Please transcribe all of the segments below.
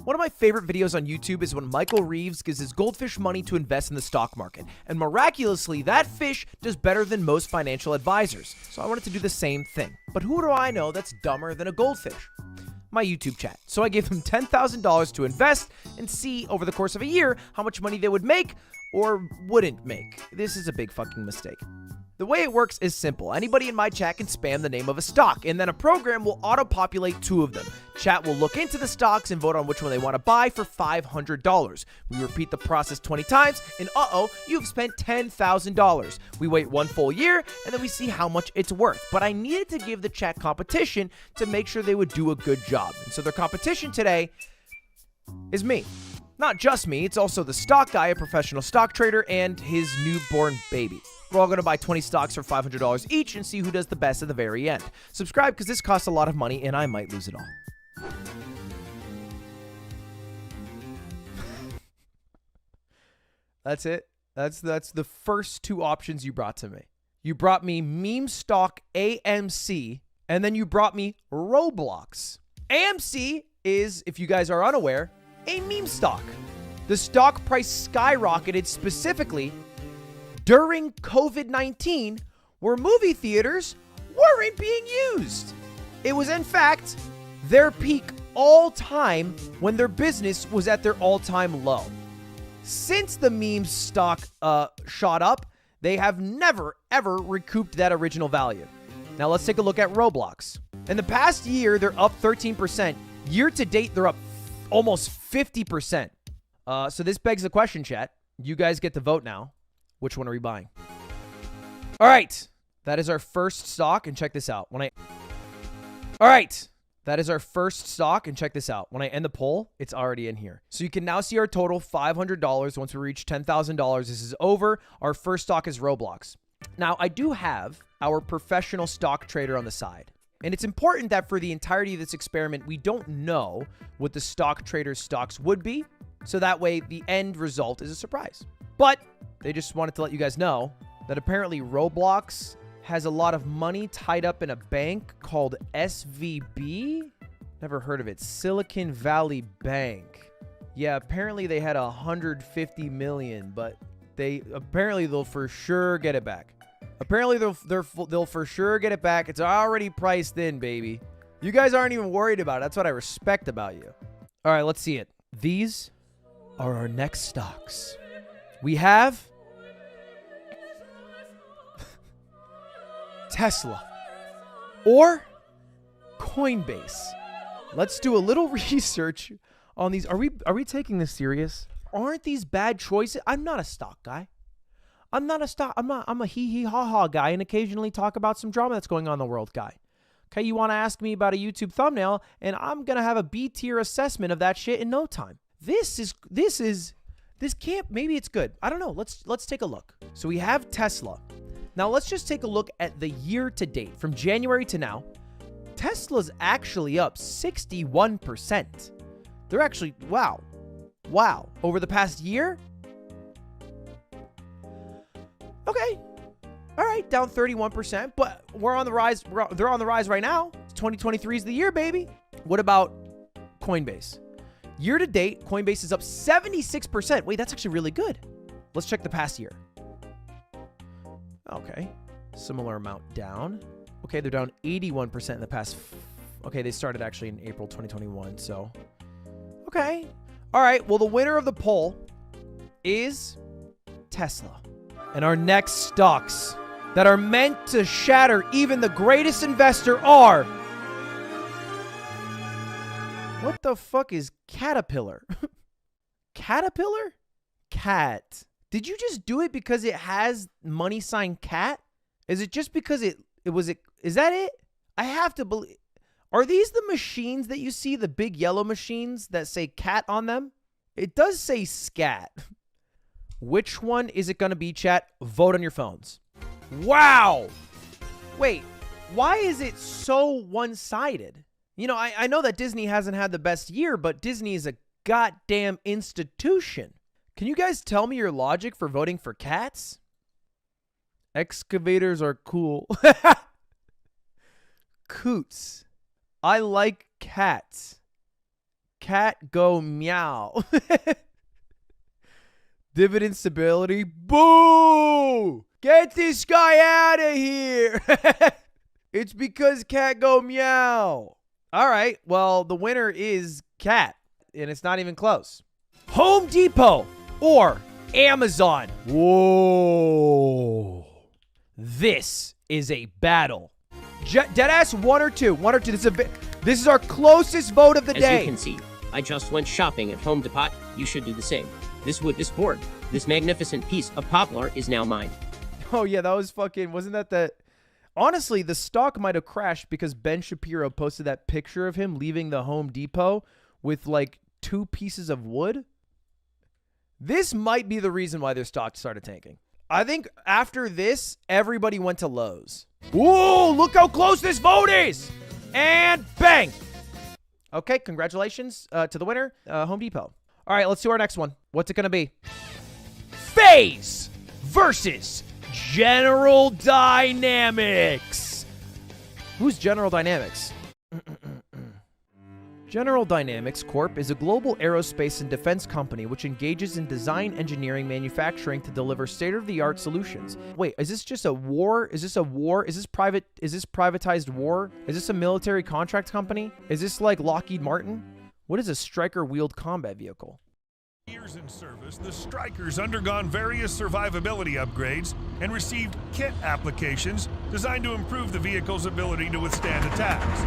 One of my favorite videos on YouTube is when Michael Reeves gives his goldfish money to invest in the stock market, and miraculously, that fish does better than most financial advisors. So I wanted to do the same thing. But who do I know that's dumber than a goldfish? My YouTube chat. So I gave them $10,000 to invest and see over the course of a year how much money they would make or wouldn't make. This is a big fucking mistake. The way it works is simple. Anybody in my chat can spam the name of a stock, and then a program will auto-populate 2 of them. Chat will look into the stocks and vote on which one they want to buy for $500. We repeat the process 20 times, and you've spent $10,000. We wait 1 full year, and then we see how much it's worth. But I needed to give the chat competition to make sure they would do a good job. And so their competition today is me. Not just me, it's also the stock guy, a professional stock trader, and his newborn baby. We're all going to buy 20 stocks for $500 each and see who does the best at the very end. Subscribe because this costs a lot of money and I might lose it all. That's it. That's the first 2 options you brought to me. You brought me meme stock AMC, and then you brought me Roblox. AMC is, if you guys are unaware, a meme stock. The stock price skyrocketed specifically during COVID-19, where movie theaters weren't being used. It was, in fact, their peak all-time when their business was at their all-time low. Since the meme stock shot up, they have never, ever recouped that original value. Now, let's take a look at Roblox. In the past year, they're up 13%. Year to date, they're up almost 50%. So this begs the question, chat. You guys get to vote now. Which one are we buying? All right. That is our first stock. And check this out. All right. That is our first stock. And check this out. When I end the poll, it's already in here. So you can now see our total $500. Once we reach $10,000, this is over. Our first stock is Roblox. Now, I do have our professional stock trader on the side. And it's important that for the entirety of this experiment, we don't know what the stock trader's stocks would be. So that way, the end result is a surprise. But they just wanted to let you guys know that apparently Roblox has a lot of money tied up in a bank called SVB. Never heard of it. Silicon Valley Bank. Yeah, apparently they had 150 million, but they'll for sure get it back. Apparently they'll for sure get it back. It's already priced in, baby. You guys aren't even worried about it. That's what I respect about you. All right, let's see it. These are our next stocks. We have Tesla or Coinbase. Let's do a little research on these. Are we taking this serious? Aren't these bad choices? I'm not a stock guy. I'm a hee ha ha guy and occasionally talk about some drama that's going on in the world guy. Okay, you want to ask me about a YouTube thumbnail and I'm going to have a B tier assessment of that shit in no time. This can't, maybe it's good. I don't know. Let's take a look. So we have Tesla. Now let's just take a look at the year to date from January to now. Tesla's actually up 61%. They're actually, wow. Over the past year? Okay. All right, down 31%, but we're on the rise. They're on the rise right now. 2023 is the year, baby. What about Coinbase? Year to date, Coinbase is up 76%. Wait, that's actually really good. Let's check the past year. Okay. Similar amount down. Okay, they're down 81% in the past. Okay, they started actually in April 2021, so. Okay. All right, well, the winner of the poll is Tesla. And our next stocks that are meant to shatter even the greatest investor are... What the fuck is Caterpillar? Caterpillar? Cat. Did you just do it because it has money sign cat? Is it just because is that it? I have to believe. Are these the machines that you see, the big yellow machines that say cat on them? It does say scat. Which one is it going to be, chat? Vote on your phones. Wow. Wait, why is it so one-sided? You know, I know that Disney hasn't had the best year, but Disney is a goddamn institution. Can you guys tell me your logic for voting for cats? Excavators are cool. Coots. I like cats. cat go meow. Dividend stability. Boo! Get this guy out of here. It's because cat go meow. All right. Well, the winner is cat, and it's not even close. Home Depot or Amazon. Whoa. This is a battle. Deadass, one or two. One or two. This is our closest vote of the day. As you can see, I just went shopping at Home Depot. You should do the same. This wood, this board, this magnificent piece of poplar is now mine. Oh, yeah, that was fucking... Wasn't that the... Honestly, the stock might have crashed because Ben Shapiro posted that picture of him leaving the Home Depot with, like, 2 pieces of wood. This might be the reason why their stock started tanking. I think after this, everybody went to Lowe's. Whoa, look how close this vote is! And bang! Okay, congratulations to the winner, Home Depot. All right, let's do our next one. What's it going to be? FaZe versus General Dynamics. Who's General Dynamics? General Dynamics Corp is a global aerospace and defense company which engages in design, engineering, manufacturing to deliver state-of-the-art solutions. Wait, is this just a war? Is this a war? Is this private? Is this privatized war? Is this a military contract company? Is this like Lockheed Martin? What is a Striker wheeled combat vehicle? Years in service, the Strikers undergone various survivability upgrades and received kit applications designed to improve the vehicle's ability to withstand attacks.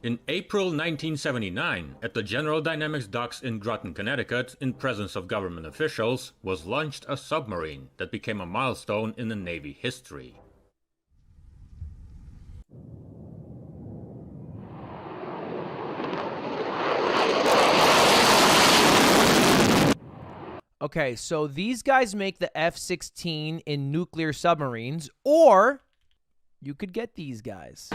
In April 1979, at the General Dynamics docks in Groton, Connecticut, in presence of government officials, was launched a submarine that became a milestone in the Navy history. Okay, so these guys make the F-16 in nuclear submarines, or you could get these guys.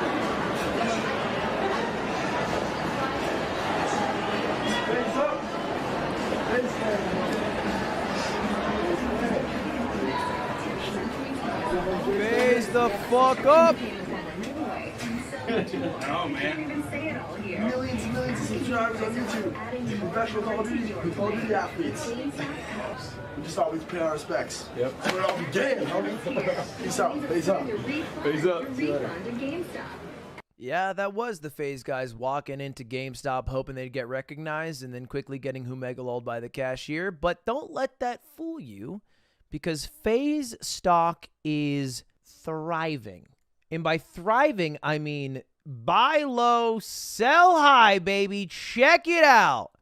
Raise the fuck up! Oh man. Millions and millions of subscribers on YouTube. Professional Call of Duty athletes. We just thought we'd pay our respects. Yep. That's where it all began, homie. Peace out. Peace up. Peace up. See you later. Yeah, that was the FaZe guys walking into GameStop hoping they'd get recognized and then quickly getting humegaloled by the cashier. But don't let that fool you, because FaZe stock is thriving. And by thriving, I mean buy low, sell high, baby. Check it out.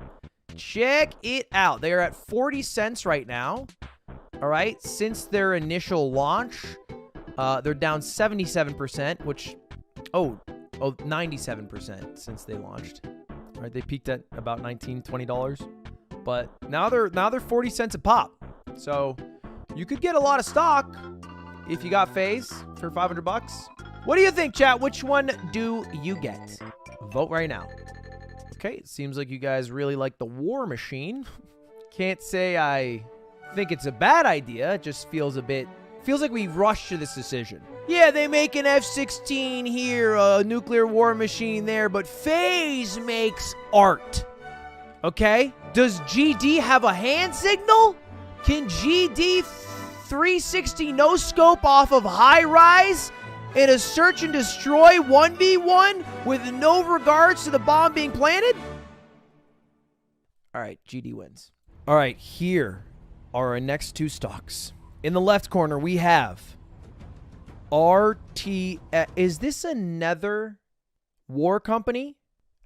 Check it out. They are at 40 cents right now. All right. Since their initial launch, they're down 77%, which, 97% since they launched. All right. They peaked at about $19, $20. But now they're 40 cents a pop. So you could get a lot of stock if you got FaZe for $500. What do you think, chat? Which one do you get? Vote right now. Okay, it seems like you guys really like the War Machine. Can't say I think it's a bad idea. It just feels like we rushed to this decision. Yeah, they make an F-16 here, a nuclear war machine there, but FaZe makes art. Okay? Does GD have a hand signal? Can GD 360 no scope off of high rise in a search and destroy 1v1 with no regards to the bomb being planted? All right, GD wins. All right, here are our next two stocks. In the left corner, we have RT. Is this another war company?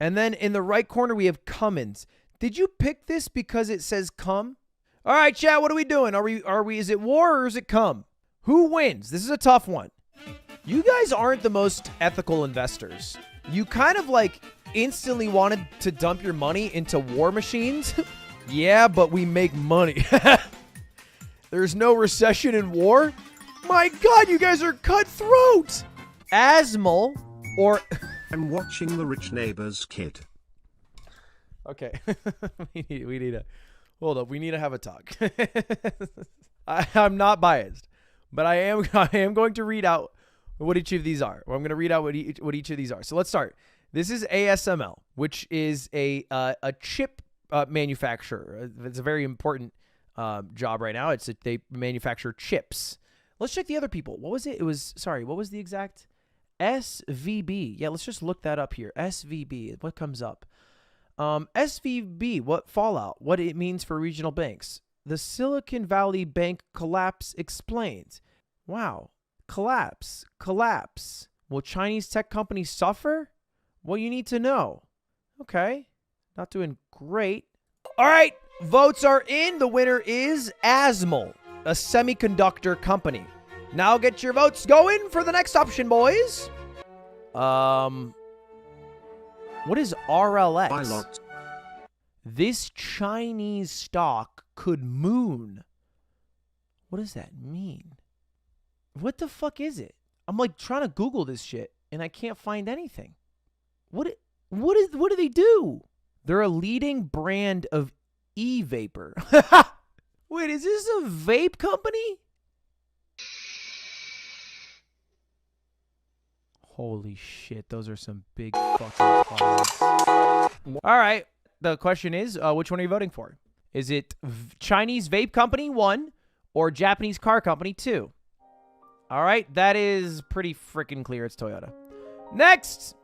And then in the right corner, we have Cummins. Did you pick this because it says come? All right, chat, what are we doing? Are we, is it war or is it come? Who wins? This is a tough one. You guys aren't the most ethical investors. You kind of like instantly wanted to dump your money into war machines. Yeah, but we make money. There's no recession in war. My God, you guys are cutthroat. Asmal or... I'm watching The Rich Neighbor's Kid. Okay. we need to... Hold up. We need to have a talk. I'm not biased, but I am going to read out what each of these are. Or I'm going to read out what each of these are. So let's start. This is ASML, which is a chip manufacturer. It's a very important job right now. They manufacture chips. Let's check the other people. What was it? What was the exact? SVB. Yeah, let's just look that up here. SVB. What comes up? SVB. What fallout? What it means for regional banks. The Silicon Valley Bank collapse explained. Wow. Collapse. Will Chinese tech companies suffer? Well, you need to know. Okay. Not doing great. All right. Votes are in. The winner is ASML, a semiconductor company. Now get your votes going for the next option, boys. What is RLX? This Chinese stock could moon. What does that mean? What the fuck is it? I'm like trying to Google this shit and I can't find anything. What do they do? They're a leading brand of e-vapor. Wait, is this a vape company? Holy shit, those are some big fucking cards. All right, the question is, which one are you voting for? Is it Chinese vape company 1 or Japanese car company 2? All right, that is pretty freaking clear. It's Toyota. Next!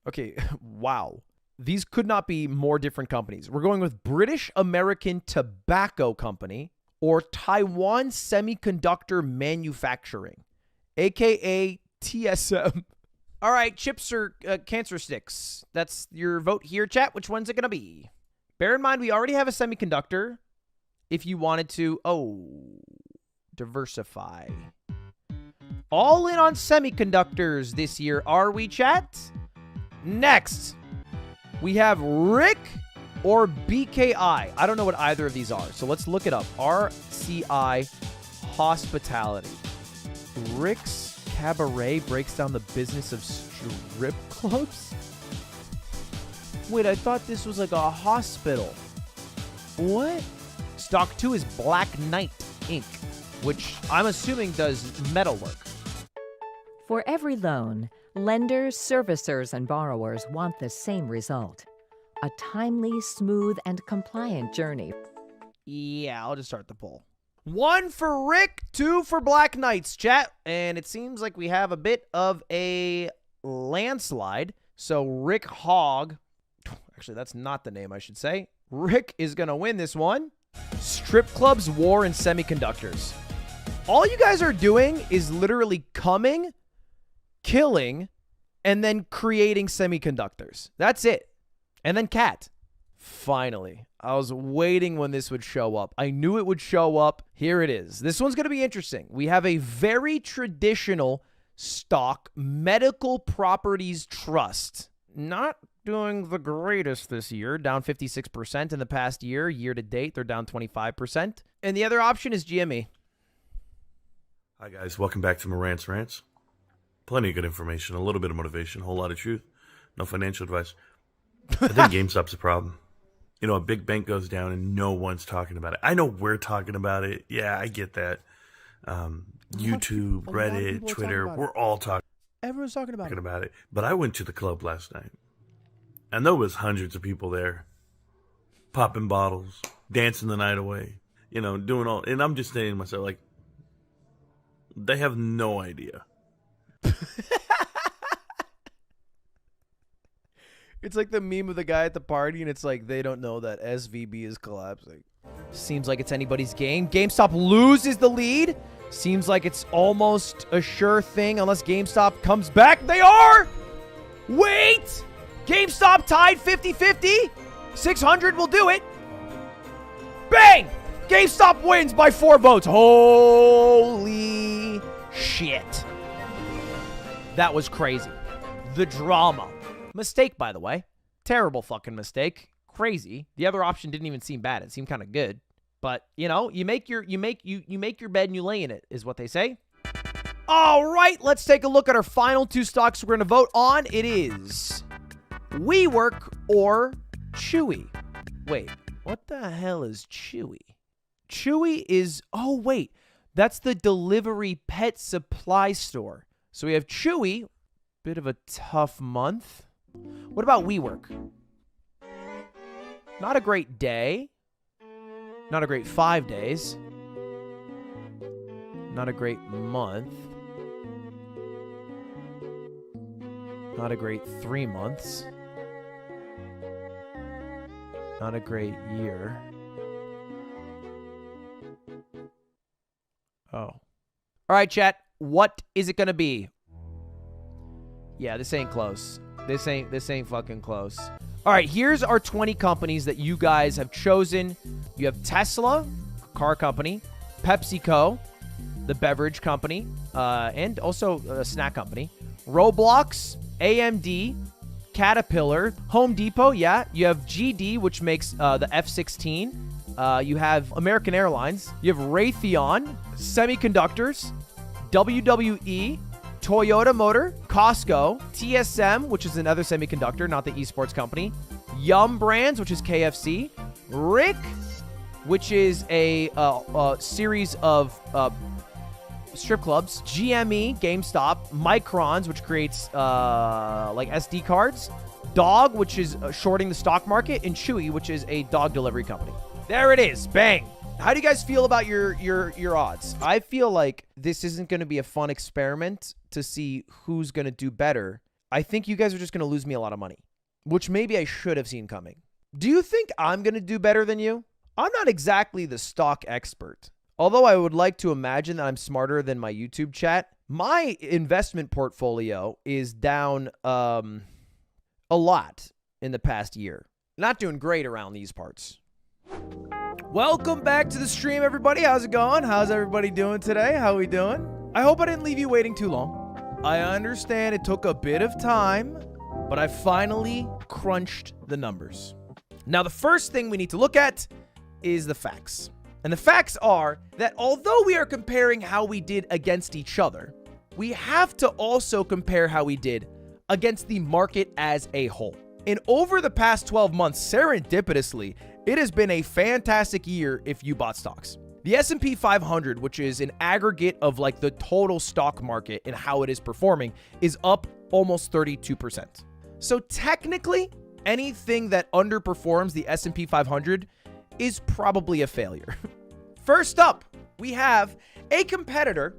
Okay, wow. These could not be more different companies. We're going with British American Tobacco Company or Taiwan Semiconductor Manufacturing, a.k.a. TSM. All right, chips or cancer sticks. That's your vote here, chat. Which one's it going to be? Bear in mind, we already have a semiconductor. If you wanted to, diversify. All in on semiconductors this year, are we, chat? Next, we have Rick or BKI. I don't know what either of these are, so let's look it up. RCI Hospitality. Rick's Cabaret breaks down the business of strip clubs? Wait, I thought this was like a hospital. What? Stock 2 is Black Knight Inc., which I'm assuming does metalwork. For every loan, lenders, servicers, and borrowers want the same result. A timely, smooth, and compliant journey. Yeah, I'll just start the poll. 1 for Rick, 2 for Black Knights, chat. And it seems like we have a bit of a landslide. So Rick Hogg, actually that's not the name I should say. Rick is going to win this one. Strip clubs, war, and semiconductors. All you guys are doing is literally coming, killing, and then creating semiconductors. That's it. And then cat. Finally. I was waiting when this would show up. I knew it would show up. Here it is. This one's going to be interesting. We have a very traditional stock medical properties trust. Not doing the greatest this year. Down 56% in the past year. Year to date, they're down 25%. And the other option is GME. Hi, guys. Welcome back to Morant's Rants. Plenty of good information, a little bit of motivation, a whole lot of truth. No financial advice. I think GameStop's a problem. You know, a big bank goes down and no one's talking about it. I know we're talking about it. Yeah, I get that. YouTube, Reddit, Twitter, we're all talking. Everyone's talking about it. But I went to the club last night, and there was hundreds of people there, popping bottles, dancing the night away, you know, doing all. And I'm just saying to myself, like, they have no idea. It's like the meme of the guy at the party, and it's like they don't know that SVB is collapsing. Seems like it's anybody's game. GameStop loses the lead. Seems like it's almost a sure thing unless GameStop comes back. They are! Wait! GameStop tied 50-50. 600 will do it. Bang! GameStop wins by 4 votes. Holy shit. That was crazy. The drama. Mistake, by the way. Terrible fucking mistake. Crazy. The other option didn't even seem bad. It seemed kind of good. But, you know, you make your bed and you lay in it, is what they say. All right, let's take a look at our final 2 stocks we're going to vote on. It is WeWork or Chewy. Wait, what the hell is Chewy? Chewy is, oh wait, that's the delivery pet supply store. So we have Chewy, bit of a tough month. What about WeWork? Not a great day. Not a great 5 days. Not a great month. Not a great 3 months. Not a great year. Oh. All right, chat. What is it going to be? Yeah, this ain't close. This ain't fucking close. All right, here's our 20 companies that you guys have chosen. You have Tesla, car company, PepsiCo, the beverage company, and also a snack company, Roblox, AMD, Caterpillar, Home Depot, yeah. You have GD, which makes the F-16. You have American Airlines. You have Raytheon, Semiconductors, WWE, Toyota Motor, Costco, TSM, which is another semiconductor, not the esports company, Yum Brands, which is KFC, Rick, which is a series of strip clubs, GME, GameStop, Microns, which creates like SD cards, Dog, which is shorting the stock market, and Chewy, which is a dog delivery company. There it is. Bang. How do you guys feel about your odds? I feel like this isn't going to be a fun experiment to see who's going to do better. I think you guys are just going to lose me a lot of money, which maybe I should have seen coming. Do you think I'm going to do better than you? I'm not exactly the stock expert. Although I would like to imagine that I'm smarter than my YouTube chat. My investment portfolio is down a lot in the past year. Not doing great around these parts. Welcome back to the stream, everybody. How's it going? How's everybody doing today? How we doing? I hope I didn't leave you waiting too long. I understand it took a bit of time, but I finally crunched the numbers. Now, the first thing we need to look at is the facts. And the facts are that although we are comparing how we did against each other, we have to also compare how we did against the market as a whole. And over the past 12 months, serendipitously, it has been a fantastic year if you bought stocks. The S&P 500, which is an aggregate of like the total stock market and how it is performing, is up almost 32%. So technically, anything that underperforms the S&P 500 is probably a failure. First up, we have a competitor,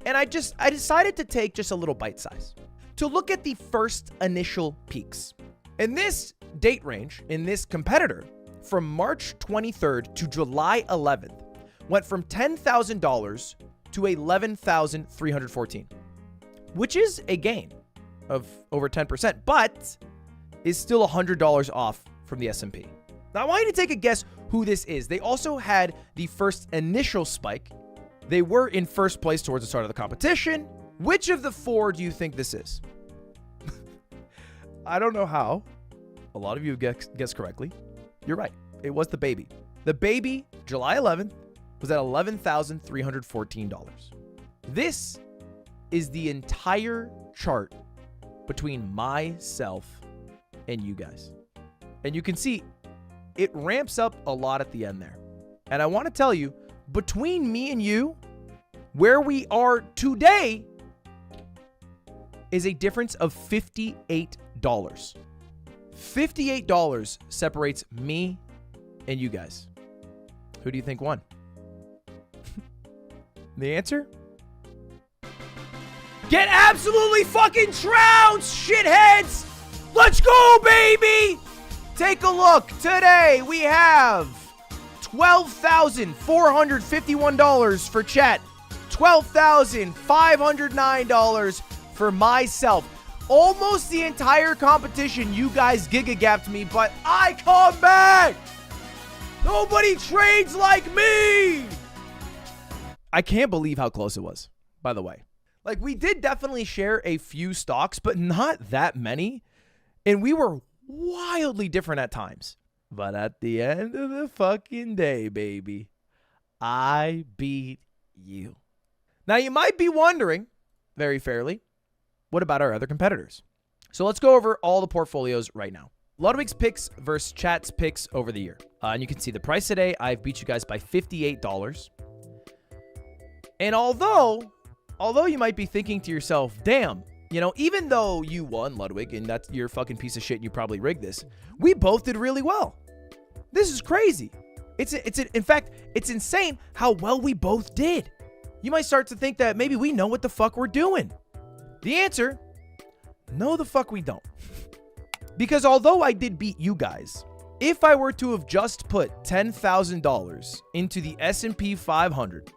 and I decided to take just a little bite size to look at the first initial peaks. And this date range in this competitor from March 23rd to July 11th went from $10,000 to $11,314, which is a gain of over 10%, but is still $100 off from the S&P. Now, I want you to take a guess who this is. They also had the first initial spike. They were in first place towards the start of the competition. Which of the four do you think this is? I don't know how. A lot of you guessed correctly. You're right. It was the baby. The baby, July 11th, was at $11,314. This is the entire chart between myself and you guys. And you can see it ramps up a lot at the end there. And I want to tell you, between me and you, where we are today is a difference of $58. $58 separates me and you guys. Who do you think won? The answer? Get absolutely fucking trounced, shitheads! Let's go, baby! Take a look. Today we have $12,451 for chat. $12,509 for myself. Almost the entire competition, you guys giga-gapped me, but I come back! Nobody trades like me! I can't believe how close it was, by the way. Like, we did definitely share a few stocks, but not that many. And we were wildly different at times. But at the end of the fucking day, baby, I beat you. Now, you might be wondering, very fairly, what about our other competitors? So let's go over all the portfolios right now. Ludwig's picks versus chat's picks over the year. And you can see the price today, I've beat you guys by $58. And although although you might be thinking to yourself, damn, you know, even though you won, Ludwig, and that's your fucking piece of shit and you probably rigged this, we both did really well. This is crazy. In fact, it's insane how well we both did. You might start to think that maybe we know what the fuck we're doing. The answer, no the fuck we don't. Because although I did beat you guys, if I were to have just put $10,000 into the S&P 500,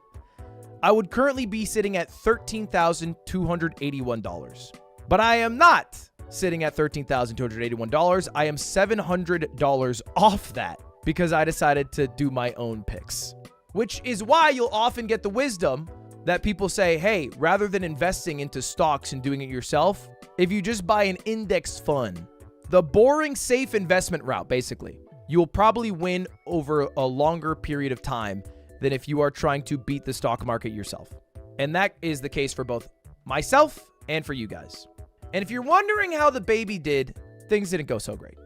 I would currently be sitting at $13,281. But I am not sitting at $13,281. I am $700 off that because I decided to do my own picks. Which is why you'll often get the wisdom that people say, hey, rather than investing into stocks and doing it yourself, if you just buy an index fund, the boring, safe investment route, basically, you will probably win over a longer period of time than if you are trying to beat the stock market yourself. And that is the case for both myself and for you guys. And if you're wondering how the baby did, things didn't go so great.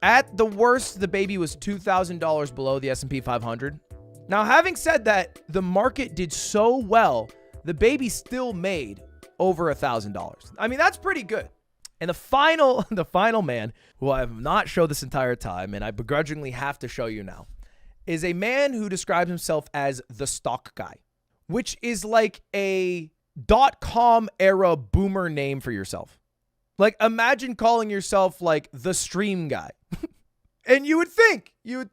At the worst, the baby was $2,000 below the S&P 500. Now, having said that, the market did so well, the baby still made over $1,000. I mean, that's pretty good. And the final man, who I have not showed this entire time, and I begrudgingly have to show you now, is a man who describes himself as the stock guy, which is like a .com era boomer name for yourself. Like, imagine calling yourself like the stream guy. And you would think, you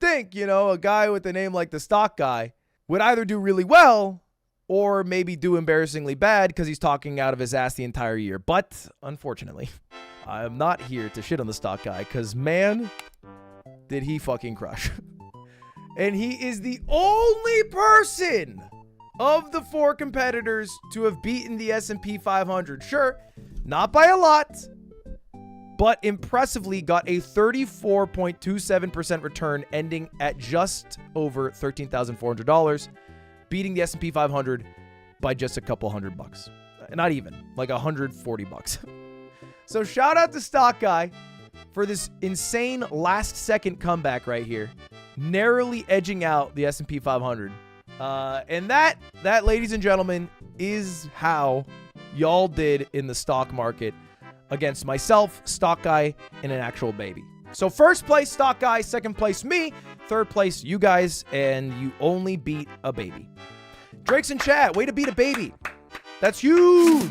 know, a guy with a name like the stock guy would either do really well or maybe do embarrassingly bad because he's talking out of his ass the entire year. But unfortunately, I am not here to shit on the stock guy because, man, did he fucking crush. And he is the only person of the 4 competitors to have beaten the S&P 500. Sure, not by a lot, but impressively got a 34.27% return, ending at just over $13,400, beating the S&P 500 by just a couple $100. Not even, like $140. So shout out to Stock Guy for this insane last-second comeback right here, narrowly edging out the S&P 500. And that, ladies and gentlemen, is how y'all did in the stock market against myself, Stock Guy, and an actual baby. So first place, Stock Guy. Second place, me. Third place, you guys. And you only beat a baby. Drakes in chat, way to beat a baby. That's huge.